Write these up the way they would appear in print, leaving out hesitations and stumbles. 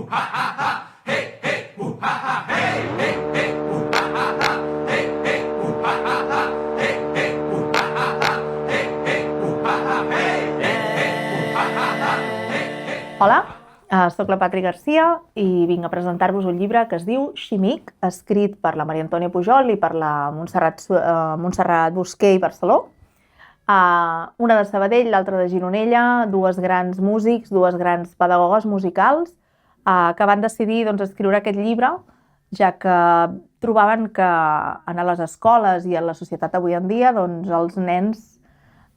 Hola, soc la Patri Garcia i vinc a presentar-vos un llibre que es diu Ximic, escrit per la Maria Antònia Pujol i per la Montserrat Busqué i Barceló. Una de Sabadell, l'altra de Gironella, dues grans músics, dues grans pedagogues musicals que van decidir escriure aquest llibre, ja que trobaven que a les escoles i a la societat avui en dia els nens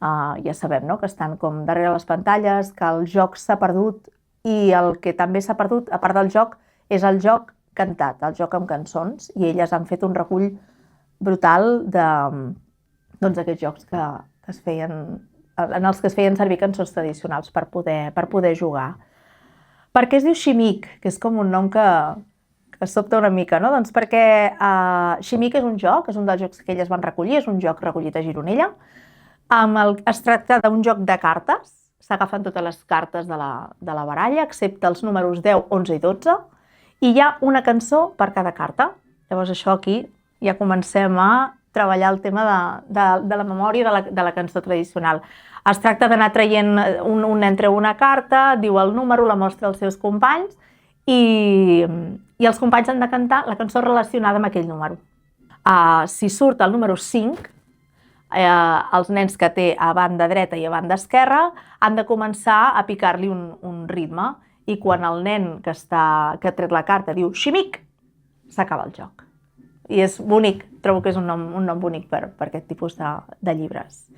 ja sabem que estan com darrere les pantalles, que el joc s'ha perdut i el que també s'ha perdut, a part del joc, és el joc cantat, el joc amb cançons, i elles han fet un recull brutal d'aquests jocs que es feien, en els que es feien servir cançons tradicionals per poder jugar. Per què es diu Ximic? Que és com un nom que sobta una mica, no? Doncs perquè Ximic és un joc, és un dels jocs que elles van recollir, és un joc recollit a Gironella. Es tracta d'un joc de cartes, s'agafen totes les cartes de la baralla, excepte els números 10, 11 i 12, i hi ha una cançó per cada carta. Llavors això aquí ja comencem a treballar el tema de la memòria de la cançó tradicional. Es tracta d'anar traient, un nen treu una carta, diu el número, la mostra als seus companys i els companys han de cantar la cançó relacionada amb aquell número. Si surt el número 5, els nens que té a banda dreta i a banda esquerra han de començar a picar-li un ritme i quan el nen que ha tret la carta diu Ximic, s'acaba el joc. I és bonic, trobo que és un nom bonic per aquest tipus de llibres.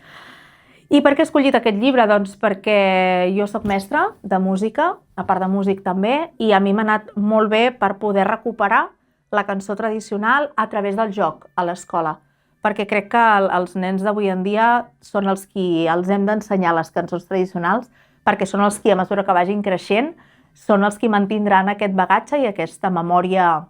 I per què he escollit aquest llibre? Doncs perquè jo soc mestra de música, a part de músic també, i a mi m'ha anat molt bé per poder recuperar la cançó tradicional a través del joc a l'escola. Perquè crec que els nens d'avui en dia són els qui els hem d'ensenyar les cançons tradicionals, perquè són els qui, a mesura que vagin creixent, són els qui mantindran aquest bagatge i aquesta memòria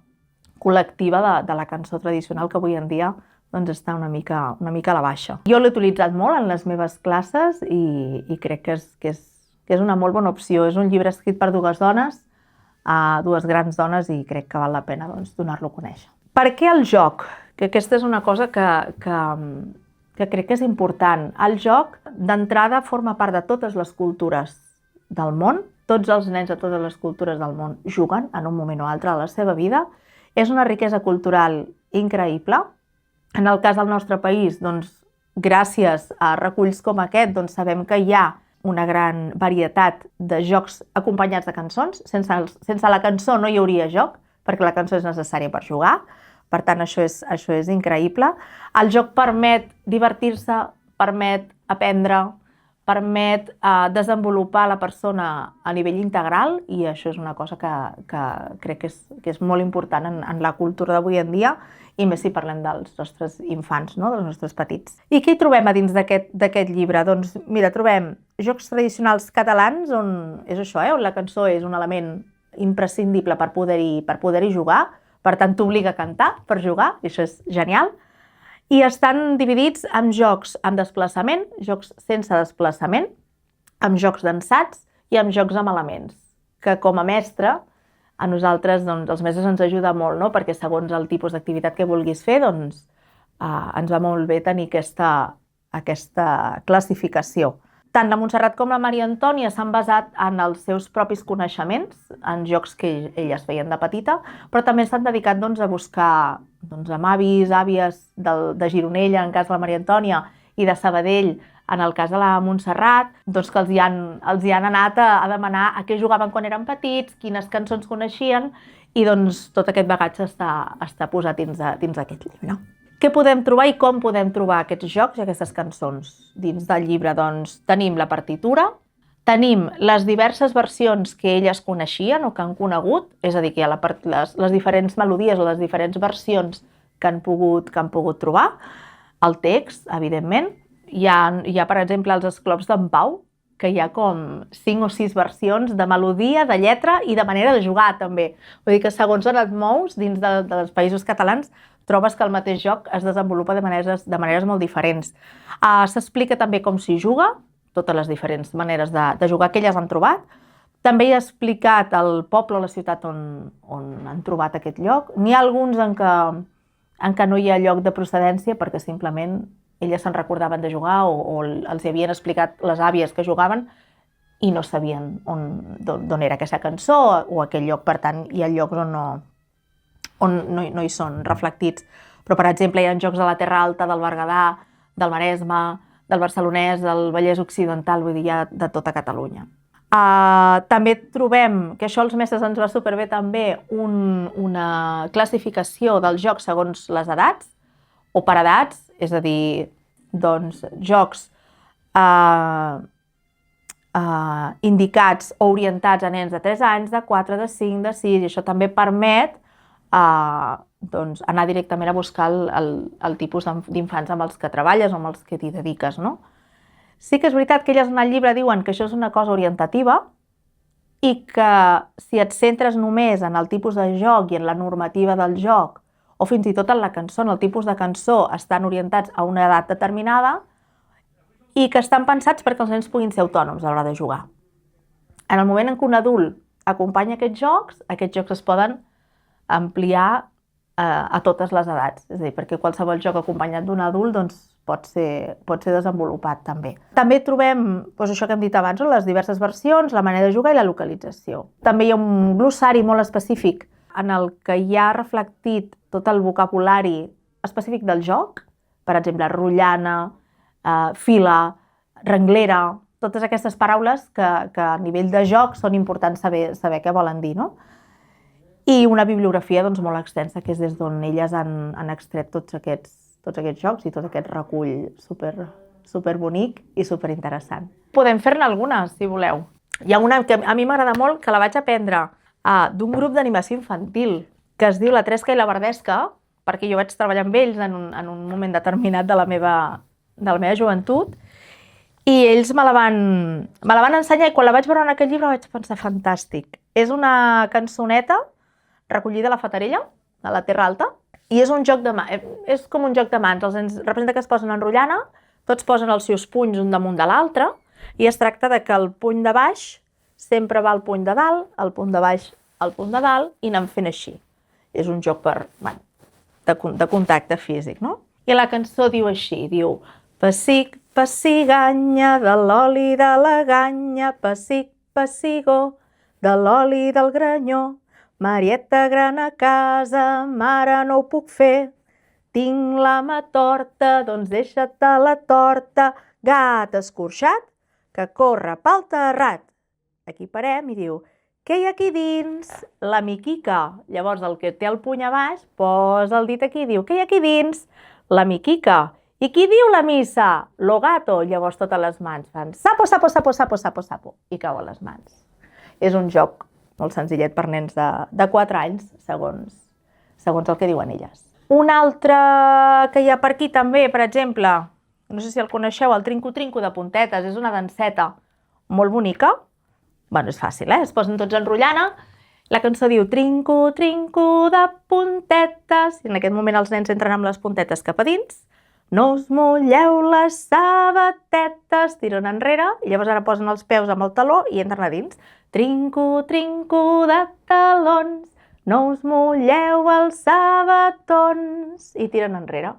col·lectiva de la cançó tradicional que avui en dia està una mica a la baixa. Jo l'he utilitzat molt en les meves classes i crec que és una molt bona opció. És un llibre escrit per dues dones, dues grans dones, i crec que val la pena donar-lo a conèixer. Per què el joc? Que aquesta és una cosa que crec que és important. El joc, d'entrada, forma part de totes les cultures del món. Tots els nens de totes les cultures del món juguen en un moment o altre de la seva vida. És una riquesa cultural increïble. En el cas del nostre país, gràcies a reculls com aquest, sabem que hi ha una gran varietat de jocs acompanyats de cançons. Sense la cançó no hi hauria joc, perquè la cançó és necessària per jugar. Per tant, això és increïble. El joc permet divertir-se, permet aprendre, permet desenvolupar la persona a nivell integral, i això és una cosa que crec que és molt important en la cultura d'avui en dia, i més si parlem dels nostres infants, dels nostres petits. I què hi trobem a dins d'aquest llibre? Doncs mira, trobem jocs tradicionals catalans, on és això, on la cançó és un element imprescindible per poder-hi jugar. Per tant, t'obliga a cantar per jugar, i això és genial. I estan dividits en jocs amb desplaçament, jocs sense desplaçament, amb jocs d'ensats i amb jocs amb elements, que com a mestre, a nosaltres, els mestres ens ajuda molt, perquè segons el tipus d'activitat que vulguis fer, ens va molt bé tenir aquesta classificació. Tant la Montserrat com la Maria Antònia s'han basat en els seus propis coneixements, en jocs que elles feien de petita, però també s'han dedicat a buscar amb avis, àvies de Gironella, en cas de la Maria Antònia, i de Sabadell, en el cas de la Montserrat, que els hi han anat a demanar a què jugaven quan eren petits, quines cançons coneixien, i tot aquest bagatge està posat dins d'aquest llibre. Què podem trobar i com podem trobar aquests jocs i aquestes cançons dins del llibre? Tenim la partitura, tenim les diverses versions que elles coneixien o que han conegut, és a dir, que hi ha les diferents melodies o les diferents versions que han pogut trobar, el text, evidentment. Hi ha, per exemple, els esclops d'en Pau, que hi ha com 5 o 6 versions de melodia, de lletra i de manera de jugar, també. Vull dir que segons on et mous dins dels països catalans, trobes que el mateix joc es desenvolupa de maneres molt diferents. S'explica també com s'hi juga, totes les diferents maneres de jugar que elles han trobat. També hi ha explicat el poble o la ciutat on han trobat aquest lloc. N'hi ha alguns en què no hi ha lloc de procedència perquè simplement elles se'n recordaven de jugar o els havien explicat les àvies que jugaven i no sabien d'on era aquesta cançó o aquell lloc. Per tant, hi ha llocs on no hi són reflectits. Però, per exemple, hi ha jocs de la Terra Alta, del Berguedà, del Maresme, del Barcelonès, del Vallès Occidental, vull dir, hi ha de tota Catalunya. També trobem, que això als mestres ens va superbé també, una classificació dels jocs segons les edats, o per edats, és a dir, doncs, jocs indicats o orientats a nens de 3 anys, de 4, de 5, de 6, i això també permet doncs, anar directament a buscar el tipus d'infants amb els que treballes o amb els que t'hi dediques, no? Sí que és veritat que elles en el llibre diuen que això és una cosa orientativa i que si et centres només en el tipus de joc i en la normativa del joc, o fins i tot en la cançó, en el tipus de cançó, estan orientats a una edat determinada i que estan pensats perquè els nens puguin ser autònoms a l'hora de jugar. En el moment en què un adult acompanya aquests jocs es poden ampliar a totes les edats, és a dir, perquè qualsevol joc acompanyat d'un adult doncs, pot ser desenvolupat també. També trobem doncs, això que hem dit abans, les diverses versions, la manera de jugar i la localització. També hi ha un glossari molt específic en el que hi ha reflectit tot el vocabulari específic del joc, per exemple, rotllana, fila, renglera, totes aquestes paraules que a nivell de joc són importants saber què volen dir, no? I una bibliografia doncs, molt extensa, que és des d'on elles han extret tots aquests jocs i tot aquest recull super bonic i super interessant. Podem fer-ne algunes, si voleu. Hi ha una que a mi m'agrada molt, que la vaig aprendre d'un grup d'animació infantil, que es diu La Tresca i la Verdesca, perquè jo vaig treballar amb ells en un moment determinat de la meva joventut, i ells me la van ensenyar, i quan la vaig veure en aquell llibre vaig pensar, fantàstic. És una cançoneta recollida a la Fatarella, a la Terra Alta, i és com un joc de mans. Els nens representa que es posen en rotllana, tots posen els seus punys un damunt de l'altre, i es tracta de que el puny de baix sempre va al puny de dalt, el puny de baix al puny de dalt, i anem fent així. És un joc de contacte físic, no? I la cançó diu així, diu: pessic, pessiganya, de l'oli de la ganya, pessic, pessigó, de l'oli del granyó. Marieta gran a casa, mare no ho puc fer, tinc la mà torta, doncs deixa't la torta, gat escorxat, que corre pel terrat. Aquí parem i diu, què hi ha aquí dins? La miquica. Llavors el que té el puny a baix posa el dit aquí i diu, què hi ha aquí dins? La miquica. I qui diu la missa? Lo gato. Llavors totes les mans fan sapo, sapo, sapo, sapo, sapo, sapo, i cauen les mans. És un joc molt senzillet per nens de 4 anys, segons el que diuen elles. Un altre que hi ha per aquí també, per exemple, no sé si el coneixeu, el Trinco-Trinco de puntetes, és una danseta molt bonica. Bueno, és fàcil, es posen tots en rotllana. La cançó diu Trinco, trinco de puntetes, i en aquest moment els nens entren amb les puntetes cap a dins. No us mulleu les sabatetes, tiren enrere, i llavors ara posen els peus amb el taló i entren a dins. Trinco, trinco de talons, no us mulleu els sabatons, i tiren enrere.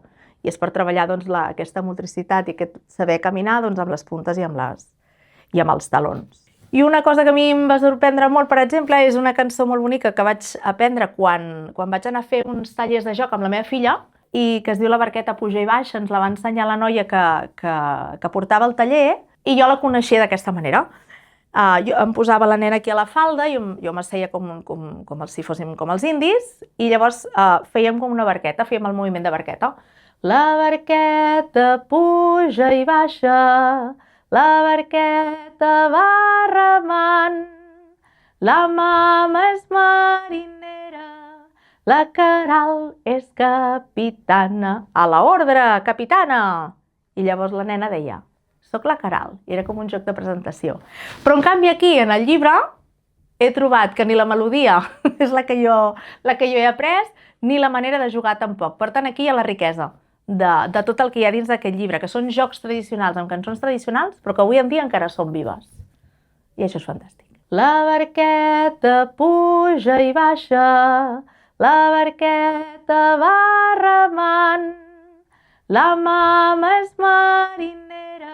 I és per treballar doncs, aquesta motricitat i aquest saber caminar doncs, amb les puntes i amb els talons. I una cosa que a mi em va sorprendre molt, per exemple, és una cançó molt bonica que vaig aprendre quan vaig anar a fer uns tallers de joc amb la meva filla, i que es diu La barqueta puja i baixa. Ens la va ensenyar la noia que portava el taller, i jo la coneixia d'aquesta manera. Jo em posava la nena aquí a la falda, i jo m'asseia com si fóssim com els indis, i llavors fèiem com una barqueta, fèiem el moviment de barqueta. La barqueta puja i baixa, la barqueta va remant, la mama és marinera, la Caral és capitana. A l'ordre, capitana! I llavors la nena deia, soc la Caral, i era com un joc de presentació. Però en canvi aquí, en el llibre, he trobat que ni la melodia és la que jo he après, ni la manera de jugar tampoc. Per tant, aquí hi ha la riquesa de tot el que hi ha dins d'aquest llibre, que són jocs tradicionals amb cançons tradicionals, però que avui en dia encara són vives. I això és fantàstic. La barqueta puja i baixa, la barqueta va remant. La mama és marinera,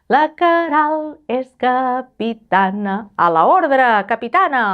la Queralt és capitana. A la ordre, capitana!